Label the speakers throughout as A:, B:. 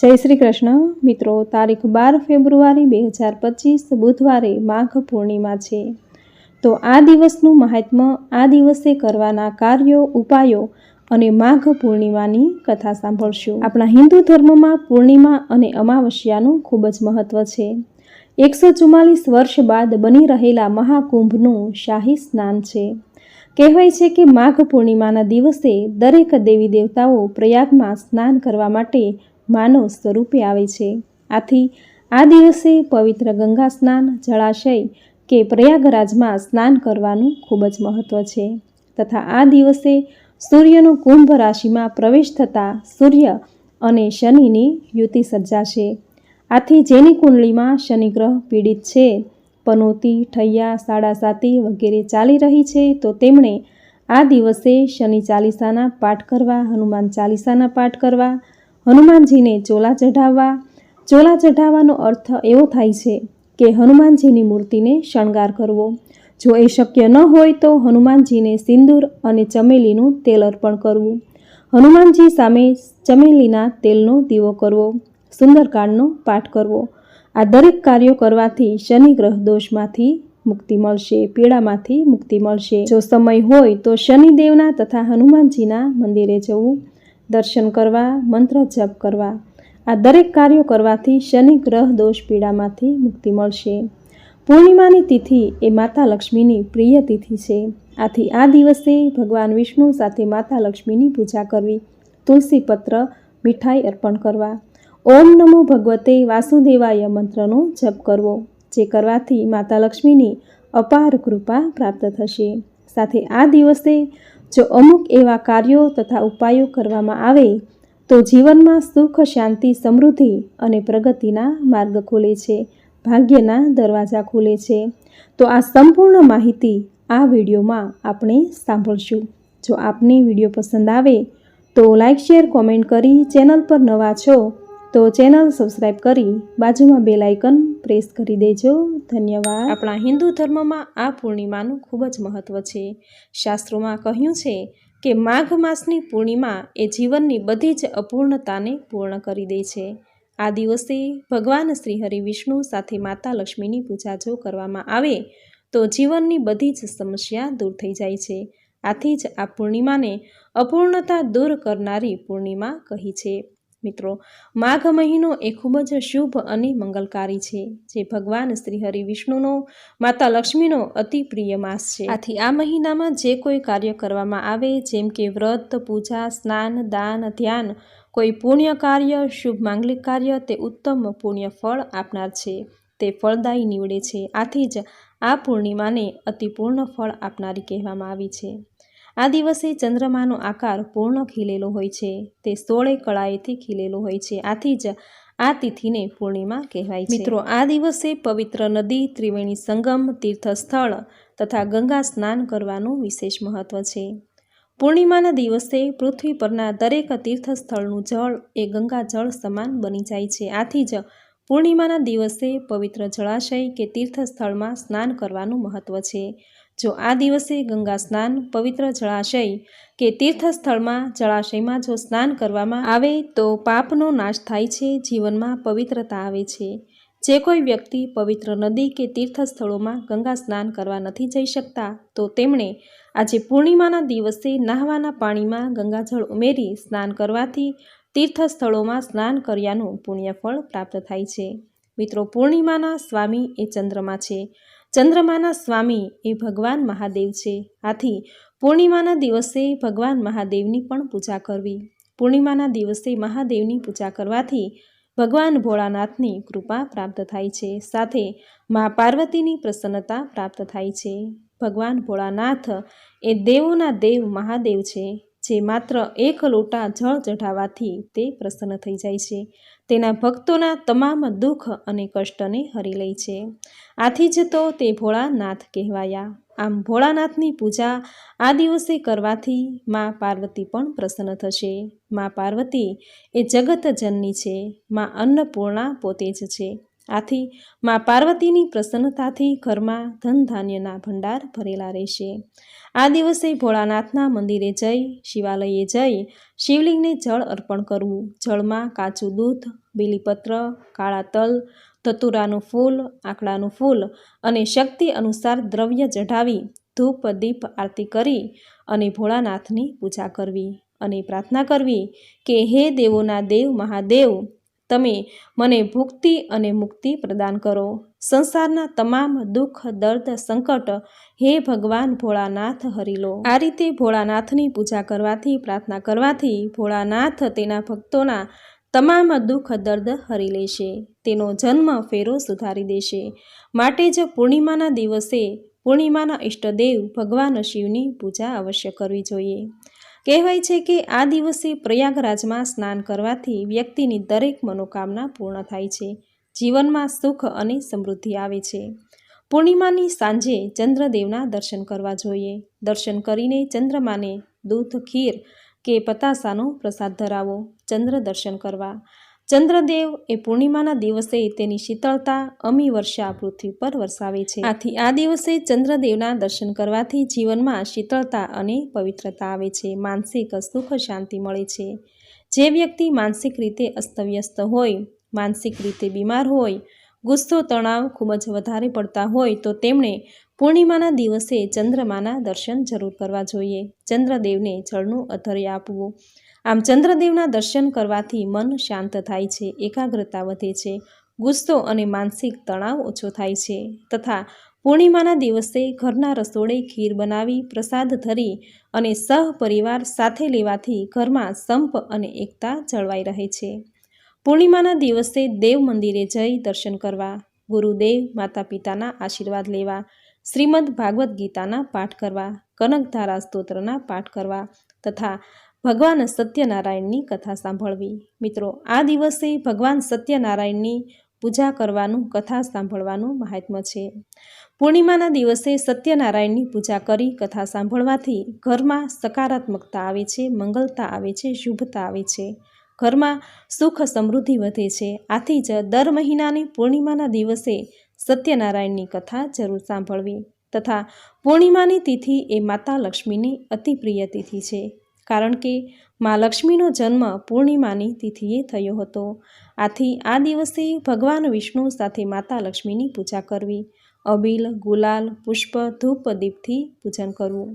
A: જય શ્રી કૃષ્ણ મિત્રો, તારીખ 12 ફેબ્રુઆરી 2025 બુધવારે માઘ પૂર્ણિમા છે। તો આ દિવસનું મહાત્મ્ય, આ દિવસે કરવાના કાર્યો, ઉપાયો અને માઘ પૂર્ણિમાની કથા સાંભળશું। આપણા હિન્દુ ધર્મમાં પૂર્ણિમા અને અમાવસ્યાનું ખૂબ જ મહત્વ છે। 144 વર્ષ બાદ બની રહેલા મહાકુંભનું શાહી સ્નાન છે। કહેવાય છે કે માઘ પૂર્ણિમાના દિવસે દરેક દેવી દેવતાઓ પ્રયાગમાં સ્નાન કરવા માટે માનવ સ્વરૂપે આવે છે। આથી આ દિવસે પવિત્ર ગંગા સ્નાન, જળાશય કે પ્રયાગરાજમાં સ્નાન કરવાનું ખૂબ જ મહત્વ છે તથા આ દિવસે સૂર્યનું કુંભ રાશિમાં પ્રવેશ થતાં સૂર્ય અને શનિની યુતિ સર્જાશે। આથી જેની કુંડળીમાં શનિ ગ્રહ પીડિત છે, પનોતી, ઠૈયા, સાડાસાતી વગેરે ચાલી રહી છે, તો તેમણે આ દિવસે શનિ ચાલીસાના પાઠ કરવા, હનુમાન ચાલીસાના પાઠ કરવા, હનુમાનજીને ચોલા ચઢાવવા। ચોલા ચઢાવવાનો અર્થ એવો થાય છે કે હનુમાનજીની મૂર્તિને શણગાર કરવો। જો એ શક્ય ન હોય તો હનુમાનજીને સિંદૂર અને ચમેલીનું તેલ અર્પણ કરવું, હનુમાનજી સામે ચમેલીના તેલનો દીવો કરવો, સુંદરકાંડનો પાઠ કરવો। આ દરેક કાર્યો કરવાથી શનિ ગ્રહ દોષમાંથી મુક્તિ મળશે, પીડામાંથી મુક્તિ મળશે। જો સમય હોય તો શનિદેવના તથા હનુમાનજીના મંદિરે જવું, દર્શન કરવા, મંત્ર જપ કરવા। આ દરેક કાર્યો કરવાથી શનિ ગ્રહ દોષ પીડામાંથી મુક્તિ મળશે। પૂર્ણિમાની તિથિ એ માતા લક્ષ્મીની પ્રિય તિથિ છે। આથી આ દિવસે ભગવાન વિષ્ણુ સાથે માતા લક્ષ્મીની પૂજા કરવી, તુલસી પત્ર, મીઠાઈ અર્પણ કરવા, ઓમ નમો ભગવતે વાસુદેવાય મંત્રનો જપ કરવો, જે કરવાથી માતા લક્ષ્મીની અપાર કૃપા પ્રાપ્ત થશે। સાથે આ દિવસે જો અમુક એવા કાર્યો તથા ઉપાયો કરવામાં આવે તો જીવનમાં સુખ, શાંતિ, સમૃદ્ધિ અને પ્રગતિના માર્ગ ખુલે છે, ભાગ્યના દરવાજા ખુલે છે। તો આ સંપૂર્ણ માહિતી આ વિડીયોમાં આપણે સાંભળશું। જો આપને વિડીયો પસંદ આવે તો લાઈક, શેર, કોમેન્ટ કરી, ચેનલ પર નવા છો તો ચેનલ સબસ્ક્રાઈબ કરી બાજુમાં બેલ આઇકન પ્રેસ કરી દેજો। ધન્યવાદ। આપણા હિન્દુ ધર્મમાં આ પૂર્ણિમાનું ખૂબ જ મહત્વ છે। શાસ્ત્રોમાં કહ્યું છે કે માઘ માસની પૂર્ણિમા એ જીવનની બધી જ અપૂર્ણતાને પૂર્ણ કરી દે છે। આ દિવસે ભગવાન શ્રી હરિ વિષ્ણુ સાથે માતા લક્ષ્મીની પૂજા જો કરવામાં આવે તો જીવનની બધી જ સમસ્યા દૂર થઈ જાય છે। આથી જ આ પૂર્ણિમાને અપૂર્ણતા દૂર કરનારી પૂર્ણિમા કહી છે। મિત્રો, માઘ મહિનો એ ખૂબ જ શુભ અને મંગલકારી છે, જે ભગવાન શ્રી હરિ વિષ્ણુનો, માતા લક્ષ્મીનો અતિ પ્રિય માસ છે। આથી આ મહિનામાં જે કોઈ કાર્ય કરવામાં આવે, જેમ કે વ્રત, પૂજા, સ્નાન, દાન, ધ્યાન, કોઈ પુણ્ય કાર્ય, શુભ માંગલિક કાર્ય, તે ઉત્તમ પુણ્ય ફળ આપનાર છે, તે ફળદાયી નીવડે છે। આથી જ આ પૂર્ણિમાને અતિપૂર્ણ ફળ આપનારી કહેવામાં આવી છે। આ દિવસે ચંદ્રમાનો આકાર પૂર્ણ ખીલેલો હોય છે, તે 16 કળાએથી ખીલેલો હોય છે। આથી જ આ તિથિને પૂર્ણિમા કહેવાય છે। મિત્રો, આ દિવસે પવિત્ર નદી, ત્રિવેણી સંગમ, તીર્થસ્થળ તથા ગંગા સ્નાન કરવાનું વિશેષ મહત્વ છે। પૂર્ણિમાના દિવસે પૃથ્વી પરના દરેક તીર્થસ્થળનું જળ એ ગંગા જળ સમાન બની જાય છે। આથી જ પૂર્ણિમાના દિવસે પવિત્ર જળાશય કે તીર્થસ્થળમાં સ્નાન કરવાનું મહત્વ છે। જો આ દિવસે ગંગા સ્નાન, પવિત્ર જળાશય કે તીર્થસ્થળમાં જળાશયમાં જો સ્નાન કરવામાં આવે તો પાપનો નાશ થાય છે, જીવનમાં પવિત્રતા આવે છે। જે કોઈ વ્યક્તિ પવિત્ર નદી કે તીર્થસ્થળોમાં ગંગા સ્નાન કરવા નથી જઈ શકતા તો તેમણે આજે પૂર્ણિમાના દિવસે નહાવાના પાણીમાં ગંગાજળ ઉમેરી સ્નાન કરવાથી તીર્થસ્થળોમાં સ્નાન કર્યાનું પુણ્યફળ પ્રાપ્ત થાય છે। મિત્રો, પૂર્ણિમાના સ્વામી એ ચંદ્રમા છે, ચંદ્રમાના સ્વામી એ ભગવાન મહાદેવ છે। આથી પૂર્ણિમાના દિવસે ભગવાન મહાદેવની પણ પૂજા કરવી। પૂર્ણિમાના દિવસે મહાદેવની પૂજા કરવાથી ભગવાન ભોળાનાથની કૃપા પ્રાપ્ત થાય છે, સાથે મા પાર્વતીની પ્રસન્નતા પ્રાપ્ત થાય છે। ભગવાન ભોળાનાથ એ દેવોના દેવ મહાદેવ છે, જે માત્ર એક લોટા જળ ચઢાવવાથી તે પ્રસન્ન થઈ જાય છે, તેના ભક્તોના તમામ દુઃખ અને કષ્ટને હરી લે છે। આથી જ તો તે ભોળાનાથ કહેવાયા। આમ ભોળાનાથની પૂજા આ દિવસે કરવાથી મા પાર્વતી પણ પ્રસન્ન થશે। મા પાર્વતી એ જગત જનની છે, મા અન્નપૂર્ણા પોતે જ છે। આથી મા પાર્વતીની પ્રસન્નતાથી ઘરમાં ધન ધાન્યના ભંડાર ભરેલા રહેશે. આ દિવસે ભોળાનાથના મંદિરે જઈ, શિવાલયે જઈ શિવલિંગને જળ અર્પણ કરવું. જળમાં કાચું દૂધ, બીલીપત્ર, કાળા તલ, ધતુરાનું ફૂલ, આંકડાનું ફૂલ અને શક્તિ અનુસાર દ્રવ્ય ચઢાવી ધૂપ દીપ આરતી કરી અને ભોળાનાથની પૂજા કરવી અને પ્રાર્થના કરવી કે હે દેવોના દેવ મહાદેવ, તમે મને ભુક્તિ અને મુક્તિ પ્રદાન કરો. સંસારના તમામ દુઃખ, દર્દ, સંકટ હે ભગવાન ભોળાનાથ હરી લો. આ રીતે ભોળાનાથની પૂજા કરવાથી, પ્રાર્થના કરવાથી ભોળાનાથ તેના ભક્તોના તમામ દુઃખ દર્દ હરી લેશે, તેનો જન્મ ફેરો સુધારી દેશે. માટે જ પૂર્ણિમાના દિવસે પૂર્ણિમાના ઈષ્ટદેવ ભગવાન શિવની પૂજા અવશ્ય કરવી જોઈએ. કહેવાય છે કે આ દિવસે પ્રયાગરાજમાં સ્નાન કરવાથી વ્યક્તિની દરેક મનોકામના પૂર્ણ થાય છે, જીવનમાં સુખ અને સમૃદ્ધિ આવે છે. પૂર્ણિમાની સાંજે ચંદ્રદેવના દર્શન કરવા જોઈએ. દર્શન કરીને ચંદ્રમાને દૂધ, ખીર કે પતાસાનો પ્રસાદ ધરાવો. ચંદ્ર દર્શન કરવા. ચંદ્રદેવ એ પૂર્ણિમાના દિવસે તેની શીતળતા અમી વર્ષા પૃથ્વી પર વરસાવે છે. આથી આ દિવસે ચંદ્રદેવના દર્શન કરવાથી જીવનમાં શીતળતા અને પવિત્રતા આવે છે. માનસિક સુખ શાંતિ મળે છે. જે વ્યક્તિ માનસિક રીતે અસ્તવ્યસ્ત હોય, માનસિક રીતે બીમાર હોય, ગુસ્સો તણાવ ખૂબ જ વધારે પડતા હોય તો તેમણે પૂર્ણિમાના દિવસે ચંદ્રમાના દર્શન જરૂર કરવા જોઈએ. ચંદ્રદેવને જળનું અધર્ય આપવું. આમ ચંદ્રદેવના દર્શન કરવાથી મન શાંત થાય છે, એકાગ્રતા વધે છે, ગુસ્સો અને માનસિક તણાવ ઓછો થાય છે. તથા પૂર્ણિમાના દિવસે ઘરના રસોડે ખીર બનાવી પ્રસાદ ધરી અને સહપરિવાર સાથે લેવાથી ઘરમાં સંપ અને એકતા જળવાઈ રહે છે. પૂર્ણિમાના દિવસે દેવ મંદિરે જઈ દર્શન કરવા, ગુરુદેવ માતા પિતાના આશીર્વાદ લેવા, શ્રીમદ ભાગવદ્ ગીતાના પાઠ કરવા, કનકધારા સ્તોત્રના પાઠ કરવા તથા ભગવાન સત્યનારાયણની કથા સાંભળવી. મિત્રો, આ દિવસે ભગવાન સત્યનારાયણની પૂજા કરવાનું, કથા સાંભળવાનું મહાત્મ્ય છે. પૂર્ણિમાના દિવસે સત્યનારાયણની પૂજા કરી કથા સાંભળવાથી ઘરમાં સકારાત્મકતા આવે છે, મંગલતા આવે છે, શુભતા આવે છે. ઘરમાં સુખ સમૃદ્ધિ વધે છે. આથી જ દર મહિનાની પૂર્ણિમાના દિવસે સત્યનારાયણની કથા જરૂર સાંભળવી. તથા પૂર્ણિમાની તિથિ એ માતા લક્ષ્મીની અતિ પ્રિય તિથિ છે, કારણ કે મા લક્ષ્મીનો જન્મ પૂર્ણિમાની તિથિએ થયો હતો. આથી આ દિવસે ભગવાન વિષ્ણુ સાથે માતા લક્ષ્મીની પૂજા કરવી. અબીલ, ગુલાલ, પુષ્પ, ધૂપ દીપથી પૂજન કરવું.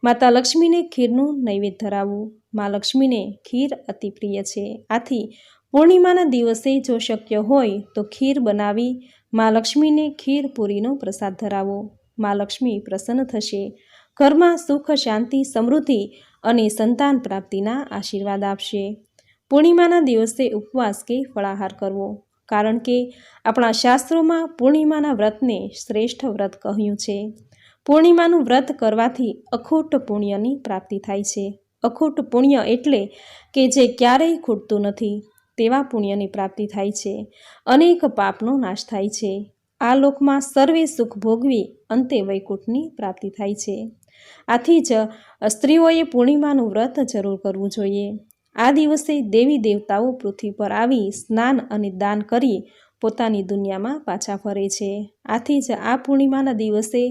A: માતા લક્ષ્મીને ખીરનું નૈવેદ્ય ધરાવવું. મા લક્ષ્મીને ખીર અતિ પ્રિય છે. આથી પૂર્ણિમાના દિવસે જો શક્ય હોય તો ખીર બનાવી મા લક્ષ્મીને ખીર પૂરીનો પ્રસાદ ધરાવો. મા લક્ષ્મી પ્રસન્ન થશે, ઘરમાં સુખ, શાંતિ, સમૃદ્ધિ અને સંતાન પ્રાપ્તિના આશીર્વાદ આપશે. પૂર્ણિમાના દિવસે ઉપવાસ કે ફળાહાર કરવો, કારણ કે આપણા શાસ્ત્રોમાં પૂર્ણિમાના વ્રતને શ્રેષ્ઠ વ્રત કહ્યું છે. પૂર્ણિમાનું વ્રત કરવાથી અખૂટ પુણ્યની પ્રાપ્તિ થાય છે. અખૂટ પુણ્ય એટલે કે જે ક્યારેય ખૂટતું નથી, તેવા પુણ્યની પ્રાપ્તિ થાય છે. અનેક પાપનો નાશ થાય છે. આ લોકમાં સર્વે સુખ ભોગવી અંતે વૈકુંઠની પ્રાપ્તિ થાય છે. આથી જ સ્ત્રીઓએ પૂર્ણિમાનું વ્રત જરૂર કરવું જોઈએ. આ દિવસે દેવી દેવતાઓ પૃથ્વી પર આવી સ્નાન અને દાન કરી પોતાની દુનિયામાં પાછા ફરે છે. આથી જ આ પૂર્ણિમાના દિવસે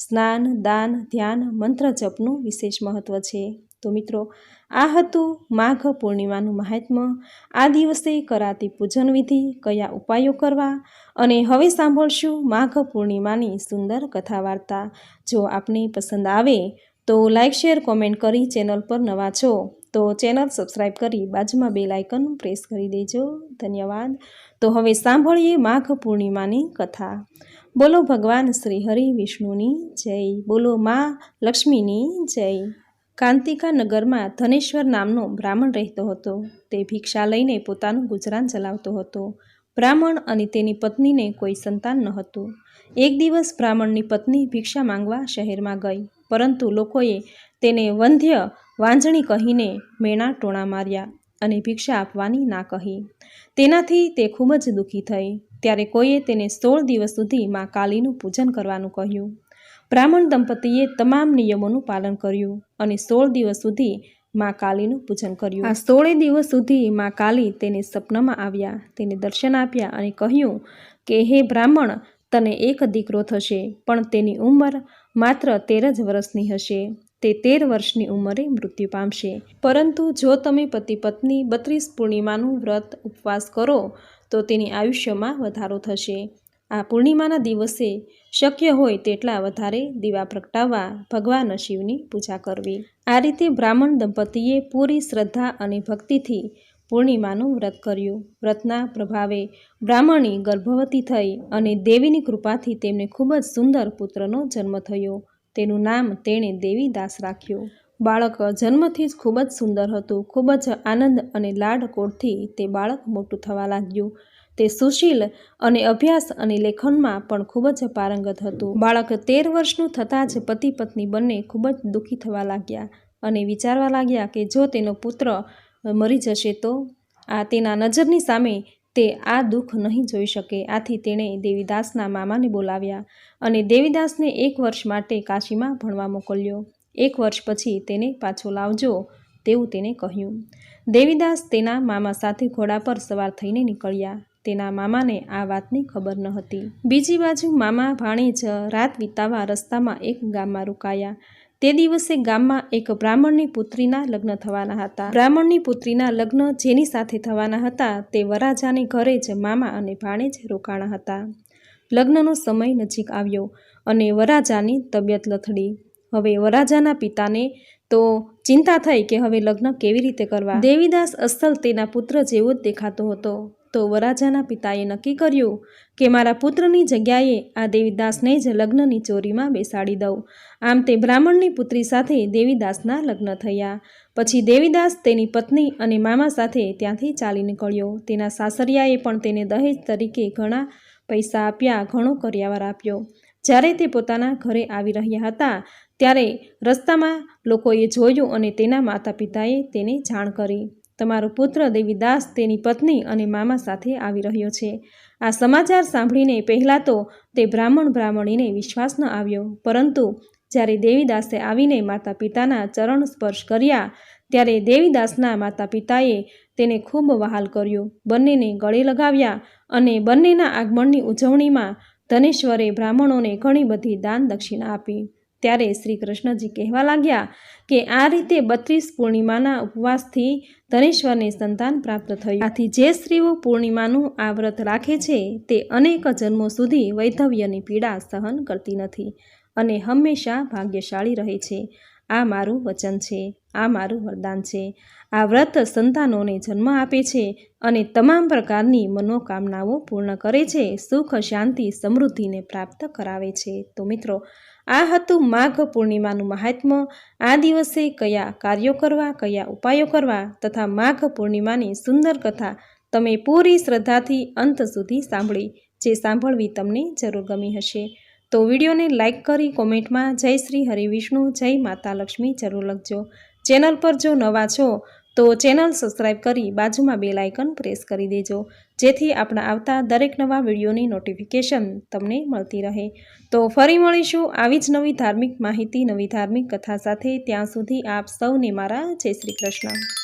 A: સ્નાન, દાન, ધ્યાન, મંત્ર જપનું વિશેષ મહત્ત્વ છે. તો મિત્રો, આ હતું માઘ પૂર્ણિમાનું મહાત્મ્ય. આ દિવસે કરાતી પૂજન વિધિ, કયા ઉપાયો કરવા, અને હવે સાંભળશું માઘ પૂર્ણિમાની સુંદર કથા વાર્તા. જો આપને પસંદ આવે તો લાઇક, શેર, કોમેન્ટ કરી ચેનલ પર નવા છો તો ચેનલ સબસ્ક્રાઈબ કરી બાજુમાં બેલ આઇકન પ્રેસ કરી દેજો. ધન્યવાદ. તો હવે સાંભળીએ માઘ પૂર્ણિમાની કથા. બોલો ભગવાન શ્રી હરિ વિષ્ણુની જય. બોલો મા લક્ષ્મીની જય. કાંતિકા નગરમાં ધનેશ્વર નામનો બ્રાહ્મણ રહેતો હતો. તે ભિક્ષા લઈને પોતાનું ગુજરાન ચલાવતો હતો. બ્રાહ્મણ અને તેની પત્નીને કોઈ સંતાન ન હતું. એક દિવસ બ્રાહ્મણની પત્ની ભિક્ષા માંગવા શહેરમાં ગઈ, પરંતુ લોકોએ તેને વંધ્ય વાંજણી કહીને મેણા ટોણા માર્યા અને ભિક્ષા આપવાની ના કહી. તેનાથી તે ખૂબ જ દુઃખી થઈ. ત્યારે કોઈએ તેને 16 દિવસ સુધી મા કાલીનું પૂજન કરવાનું કહ્યું. બ્રાહ્મણ દંપતીએ તમામ નિયમોનું પાલન કર્યું અને 16 દિવસ સુધી મા કાલીનું પૂજન કર્યું। આ 16 દિવસ સુધી મા કાલી તેને સપનામાં આવ્યા, તેને દર્શન આપ્યા અને કહ્યું કે હે બ્રાહ્મણ, તને એક દીકરો થશે, પણ તેની ઉંમર માત્ર 13 જ વર્ષની હશે। તે 13 વર્ષની ઉંમરે મૃત્યુ પામશે, પરંતુ જો તમે પતિ પત્ની 32 પૂર્ણિમાનું વ્રત ઉપવાસ કરો તો તેની આયુષ્યમાં વધારો થશે। આ પૂર્ણિમાના દિવસે શક્ય હોય તેટલા વધારે દીવા પ્રગટાવવા, ભગવાન શિવની પૂજા કરવી। આ રીતે બ્રાહ્મણ દંપતીએ પૂરી શ્રદ્ધા અને ભક્તિથી પૂર્ણિમાનું વ્રત કર્યું। વ્રતના પ્રભાવે બ્રાહ્મણી ગર્ભવતી થઈ અને દેવીની કૃપાથી તેમને ખૂબ જ સુંદર પુત્રનો જન્મ થયો। તેનું નામ તેણે દેવીદાસ રાખ્યું। બાળક જન્મથી જ ખૂબ જ સુંદર હતું। ખૂબ જ આનંદ અને લાડકોડથી તે બાળક મોટું થવા લાગ્યું। તે સુશીલ અને અભ્યાસ અને લેખનમાં પણ ખૂબ જ પારંગત હતું। બાળક 13 વર્ષનું થતાં જ પતિ પત્ની બંને ખૂબ જ દુઃખી થવા લાગ્યા અને વિચારવા લાગ્યા કે જો તેનો પુત્ર મરી જશે તો તેના નજરની સામે તે આ દુઃખ નહીં જોઈ શકે। આથી તેણે દેવીદાસના મામાને બોલાવ્યા અને દેવીદાસને 1 વર્ષ માટે કાશીમાં ભણવા મોકલ્યો। 1 વર્ષ પછી તેને પાછો લાવજો તેવું તેને કહ્યું। દેવીદાસ તેના મામા સાથે ઘોડા પર સવાર થઈને નીકળ્યા। તેના મામાને આ વાતની ખબર ન હતી। બીજી બાજુ મામા ભાણેજ રાત વિતાવવા રસ્તામાં એક ગામમાં રોકાયા। તે દિવસે ગામમાં એક બ્રાહ્મણની પુત્રીના લગ્ન થવાના હતા। બ્રાહ્મણની પુત્રીના લગ્ન જેની સાથે થવાના હતા તે વરરાજાને ઘરે જ મામા અને ભાણેજ રોકાણા હતા। લગ્નનો સમય નજીક આવ્યો અને વરરાજાની તબિયત લથડી। હવે વરરાજાના પિતાને તો ચિંતા થઈ કે હવે લગ્ન કેવી રીતે કરવા। દેવીદાસ અસલ તેના પુત્ર જેવો જ દેખાતો હતો, તો વરરાજાના પિતાએ નક્કી કર્યું કે મારા પુત્રની જગ્યાએ આ દેવીદાસને જ લગ્નની ચોરીમાં બેસાડી દઉં। આમ તે બ્રાહ્મણની પુત્રી સાથે દેવીદાસના લગ્ન થયા। પછી દેવીદાસ તેની પત્ની અને મામા સાથે ત્યાંથી ચાલી નીકળ્યો। તેના સાસરિયાએ પણ તેને દહેજ તરીકે ઘણા પૈસા આપ્યા, ઘણો કરિયાવર આપ્યો। જ્યારે તે પોતાના ઘરે આવી રહ્યા હતા ત્યારે રસ્તામાં લોકોએ જોયું અને તેના માતા પિતાએ તેને જાણ કરી, તમારો પુત્ર દેવીદાસ તેની પત્ની અને મામા સાથે આવી રહ્યો છે। આ સમાચાર સાંભળીને પહેલાં તો તે બ્રાહ્મણીને વિશ્વાસ ન આવ્યો, પરંતુ જ્યારે દેવીદાસે આવીને માતા પિતાના ચરણ સ્પર્શ કર્યા ત્યારે દેવીદાસના માતા પિતાએ તેને ખૂબ વહાલ કર્યો, બંનેને ગળે લગાવ્યા અને બંનેના આગમનની ઉજવણીમાં ધનેશ્વરે બ્રાહ્મણોને ઘણી બધી દાન દક્ષિણા આપી। ત્યારે શ્રી કૃષ્ણજી કહેવા લાગ્યા કે આ રીતે 32 પૂર્ણિમાના ઉપવાસથી ધનેશ્વરને સંતાન પ્રાપ્ત થયું। આથી જે સ્ત્રીઓ પૂર્ણિમાનું આ વ્રત રાખે છે તે અનેક જન્મો સુધી વૈધવ્યની પીડા સહન કરતી નથી અને હંમેશા ભાગ્યશાળી રહે છે। આ મારું વચન છે, આ મારું વરદાન છે। આ વ્રત સંતાનોને જન્મ આપે છે અને તમામ પ્રકારની મનોકામનાઓ પૂર્ણ કરે છે, સુખ, શાંતિ, સમૃદ્ધિને પ્રાપ્ત કરાવે છે। તો મિત્રો, આ હતું માઘ પૂર્ણિમાનું મહાત્મ્ય। આ દિવસે કયા કાર્યો કરવા, કયા ઉપાયો કરવા તથા માઘ પૂર્ણિમાની સુંદર કથા તમે પૂરી શ્રદ્ધાથી અંત સુધી સાંભળી, જે સાંભળવી તમને જરૂર ગમી હશે। તો વિડીયોને લાઇક કરી કોમેન્ટમાં જય શ્રી હરિવિષ્ણુ, જય માતા લક્ષ્મી જરૂર લખજો। ચેનલ પર જો નવા છો તો ચેનલ સબસ્ક્રાઈબ કરી બાજુમાં બેલ આઇકન પ્રેસ કરી દેજો, જેથી આપણા આવતા દરેક નવા વિડીયોની નોટિફિકેશન તમને મળતી રહે। તો ફરી મળીશું આવી જ નવી ધાર્મિક માહિતી, નવી ધાર્મિક કથા સાથે। ત્યાં સુધી આપ સૌને મારા જય શ્રી કૃષ્ણ।